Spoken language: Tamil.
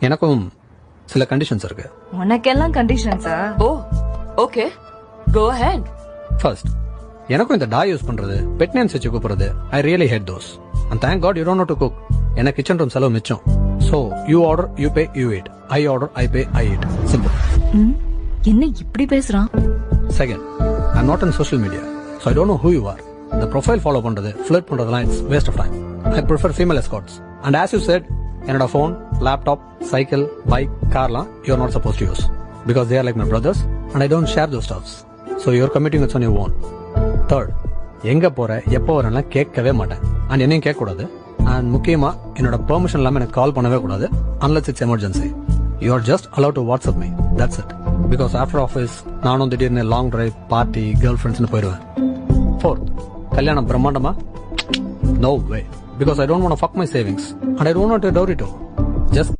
எனக்கும் சில கண்டிஷன்ஸ் இருக்கு. உனக்கெல்லாம் கண்டிஷன்ஸா? Oh okay, go ahead. First, எனக்கும் இந்த டா யூஸ் பண்றது, பெட் நேம்ஸ் வச்சு கூப்பிடுறது, I really hate those. And thank God you don't know to cook. எனக்கு கிச்சன் ரூம் செலவு மிச்சம். So you order, you pay, you eat. I order, I pay, I eat. Simple. என்ன இப்படி பேசுறான்? Second, I'm not in social media, so I don't know who you are. இந்த ப்ரொஃபைல் ஃபாலோ பண்றது, ஃபிளர்ட் பண்றதுலாம் it's waste of time. I prefer female escorts. And as you said, என்னோட ஃபோன், லேப்டாப், சைக்கிள், பைக், கார்லாம் you are not suppose to use because they are like my brothers and I don't share those stuffs. So you're committing it's on your own. Third, எங்க போற, எப்போ வரலாம் கேட்கவே மாட்டேன். அண்ட் என்னையும் கேட்க கூடாது. அண்ட் முக்கியமா என்னோட பெர்மிஷன் இல்லாம எனக்கு கால் பண்ணவே கூடாது unless it's emergency. You are just allowed to WhatsApp me. That's it. Because after office, நானும் திடீர்னு லாங் டிரைவ், பார்ட்டி, கேர்ள் ஃப்ரெண்ட்ஸ்னு போயிடுவேன். Fourth, கல்யாணம் பிரம்மாண்டமா? No way. Because I don't want to fuck my savings and I don't want a dowry too. Just